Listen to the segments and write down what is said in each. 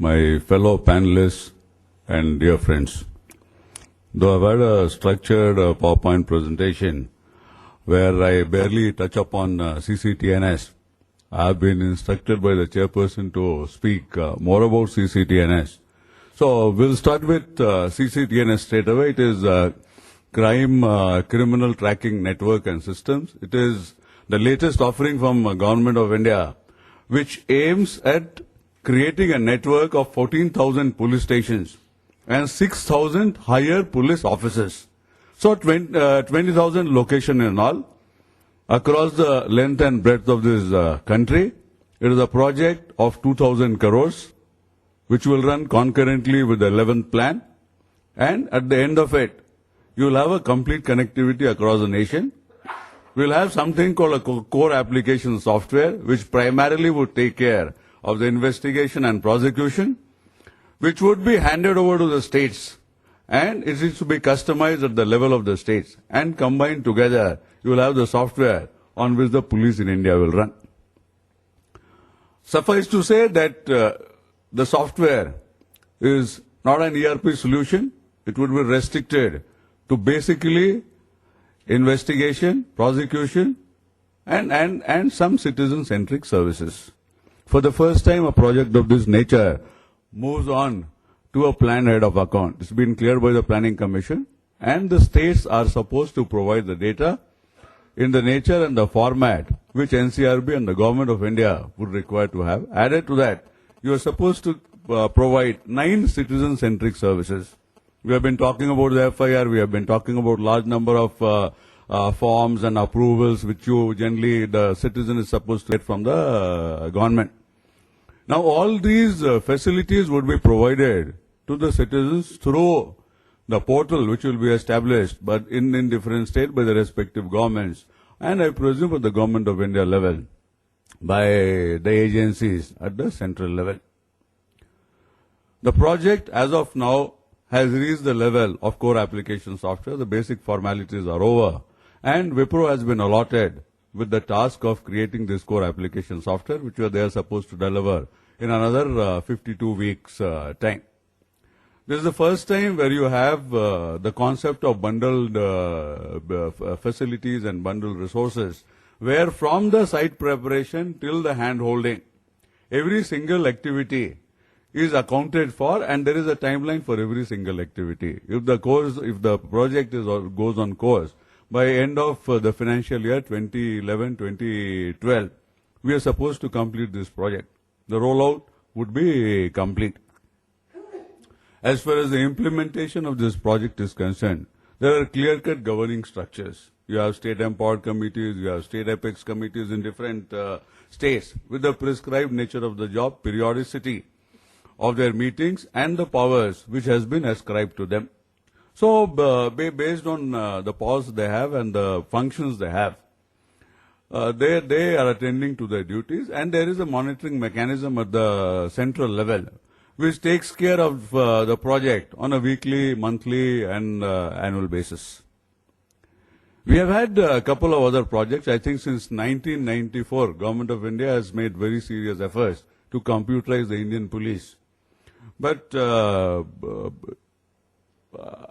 my fellow panelists, and dear friends. Though I've had a structured PowerPoint presentation where I barely touch upon CCTNS, I've been instructed by the chairperson to speak more about CCTNS. So we'll start with CCTNS straight away. It is Criminal Tracking Network and Systems. It is the latest offering from Government of India, which aims at creating a network of 14,000 police stations and 6,000 higher police officers. So 20,000 locations in all across the length and breadth of this country. It is a project of 2,000 crores, which will run concurrently with the 11th plan. And at the end of it, you will have a complete connectivity across the nation. We will have something called a core application software, which primarily would take care of the investigation and prosecution, which would be handed over to the states. And it is to be customized at the level of the states. And combined together, you will have the software on which the police in India will run. Suffice to say that the software is not an ERP solution. It would be restricted to basically investigation, prosecution, and some citizen-centric services. For the first time, a project of this nature moves on to a planned head of account. It's been cleared by the Planning Commission, and the states are supposed to provide the data in the nature and the format which NCRB and the Government of India would require to have. Added to that, you are supposed to provide 9 citizen-centric services. We have been talking about the FIR, we have been talking about large number of forms and approvals which you generally, the citizen is supposed to get from the government. Now all these facilities would be provided to the citizens through the portal which will be established but in different states by the respective governments, and I presume at the Government of India level by the agencies at the central level. The project as of now has reached the level of core application software. The basic formalities are over, and Wipro has been allotted with the task of creating this core application software, which they are supposed to deliver in another 52 weeks time. This is the first time where you have the concept of bundled facilities and bundled resources, where from the site preparation till the hand holding, every single activity is accounted for, and there is a timeline for every single activity. If the project goes on course, by end of the financial year 2011-2012, we are supposed to complete this project. The rollout would be complete. As far as the implementation of this project is concerned, there are clear-cut governing structures. You have state empowered committees, you have state apex committees in different states with the prescribed nature of the job, periodicity of their meetings, and the powers which has been ascribed to them. So, based on the powers they have and the functions they have, they are attending to their duties, and there is a monitoring mechanism at the central level which takes care of the project on a weekly, monthly, and annual basis. We have had a couple of other projects. I think since 1994, Government of India has made very serious efforts to computerize the Indian police. But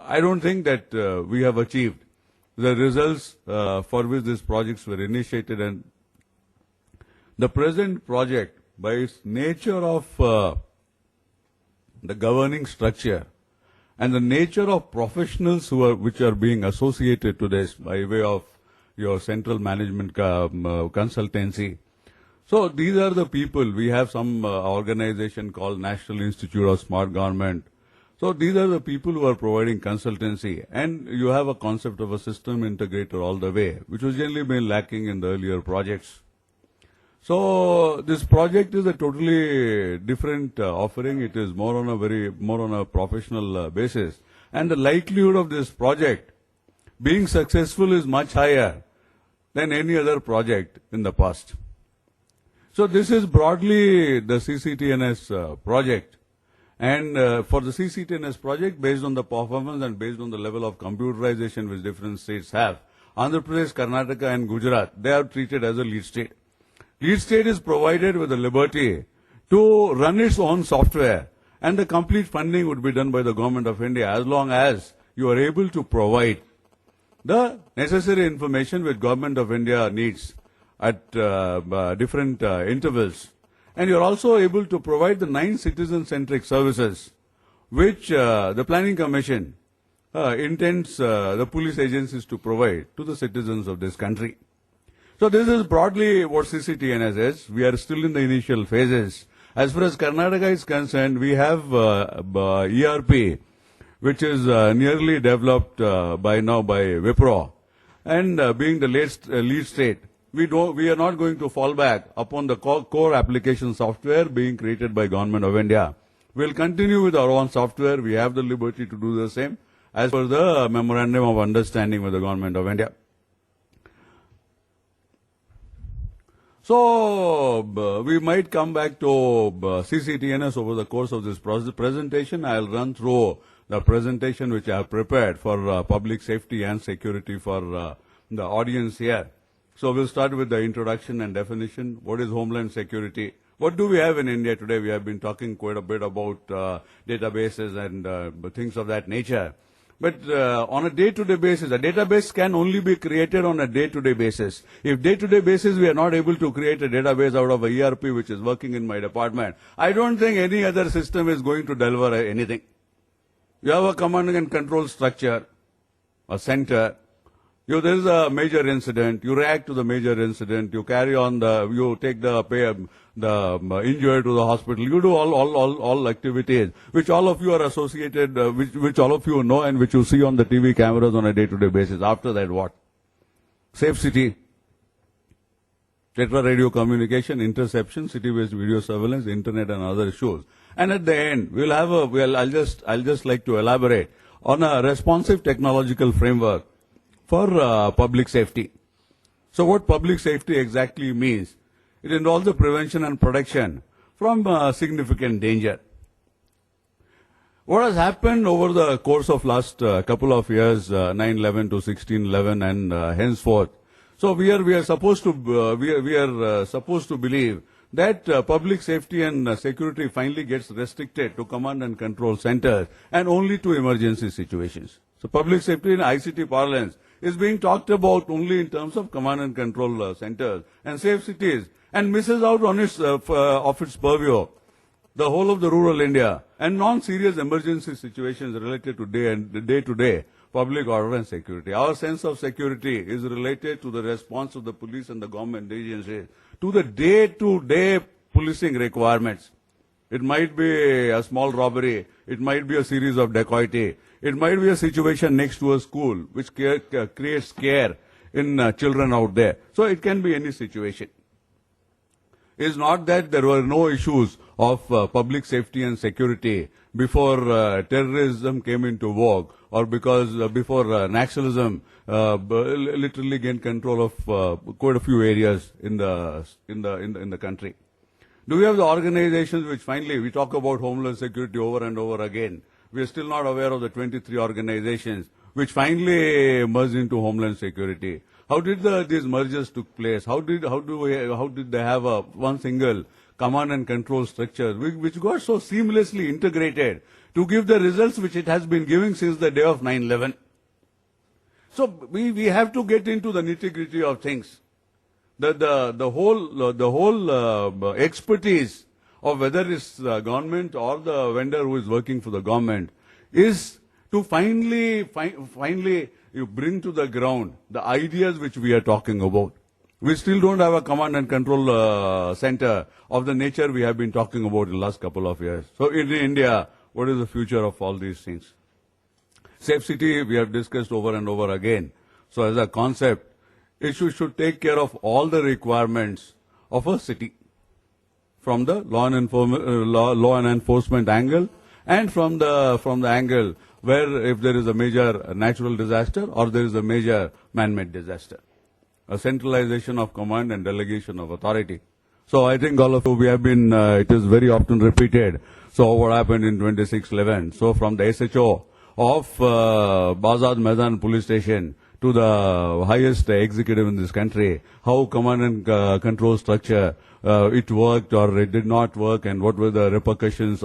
I don't think that we have achieved the results for which these projects were initiated, and the present project, by its nature of the governing structure and the nature of professionals which are being associated to this by way of your central management consultancy. So these are the people. We have some organization called National Institute of Smart Government. So these are the people who are providing consultancy, and you have a concept of a system integrator all the way, which was generally been lacking in the earlier projects. So this project is a totally different offering. It is more on a professional basis, and the likelihood of this project being successful is much higher than any other project in the past. So this is broadly the CCTNS project. And for the CCTNS project, based on the performance and based on the level of computerization which different states have, Andhra Pradesh, Karnataka and Gujarat, they are treated as a lead state. Each state is provided with the liberty to run its own software And the complete funding would be done by the Government of India as long as you are able to provide the necessary information which Government of India needs at different intervals. And you are also able to provide the 9 citizen-centric services which the Planning Commission intends the police agencies to provide to the citizens of this country. So this is broadly what CCTNS is. We are still in the initial phases. As far as Karnataka is concerned, we have ERP, which is nearly developed by now by Wipro, and being the lead state, we are not going to fall back upon the core application software being created by Government of India. We will continue with our own software. We have the liberty to do the same as per the memorandum of understanding with the Government of India. So, we might come back to CCTNS over the course of this presentation. I'll run through the presentation which I have prepared for public safety and security for the audience here. So, we'll start with the introduction and definition. What is Homeland Security? What do we have in India today? We have been talking quite a bit about databases and things of that nature. But on a day-to-day basis, a database can only be created on a day-to-day basis. If day-to-day basis we are not able to create a database out of a ERP which is working in my department, I don't think any other system is going to deliver anything. You have a command and control structure, a center. There is a major incident. You react to the major incident. You carry on you take the injured to the hospital. You do all activities which all of you are associated, which all of you know and which you see on the TV cameras on a day-to-day basis. After that, what? Safe city, tetra radio communication, interception, city-based video surveillance, internet, and other issues. And at the end, I'll just like to elaborate on a responsive technological framework for public safety. So what public safety exactly means? It involves the prevention and protection from significant danger. What has happened over the course of last couple of years, 9/11 to 16/11 and henceforth? So we are supposed to believe that public safety and security finally gets restricted to command and control centers and only to emergency situations. So public safety in ICT parlance is being talked about only in terms of command and control centers and safe cities, and misses out on of its purview the whole of the rural India and non-serious emergency situations related to day-to-day public order and security. Our sense of security is related to the response of the police and the government agencies to the day-to-day policing requirements. It might be a small robbery. It might be a series of dacoity. It might be a situation next to a school which creates scare in children out there. So it can be any situation. It's not that there were no issues of public safety and security before terrorism came into vogue, or because before Naxalism literally gained control of quite a few areas in the country. Do we have the organizations which finally, we talk about Homeland Security over and over again. We are still not aware of the 23 organizations which finally merged into Homeland Security. How did these mergers took place? How did they have one single command and control structure which got so seamlessly integrated to give the results which it has been giving since the day of 9/11? So we have to get into the nitty-gritty of things. The whole expertise of whether it's the government or the vendor who is working for the government is to finally you bring to the ground the ideas which we are talking about. We still don't have a command and control center of the nature we have been talking about in the last couple of years. So in India, what is the future of all these things? Safe city we have discussed over and over again. So as a concept, it should take care of all the requirements of a city, from the law and enforcement angle, and from the angle where if there is a major natural disaster or there is a major man-made disaster. A centralization of command and delegation of authority. So I think all of you, we have been, it is very often repeated. So what happened in 26/11? So from the SHO of Bazad Maidan police station to the highest executive in this country, how command and control structure, it worked or it did not work, and what were the repercussions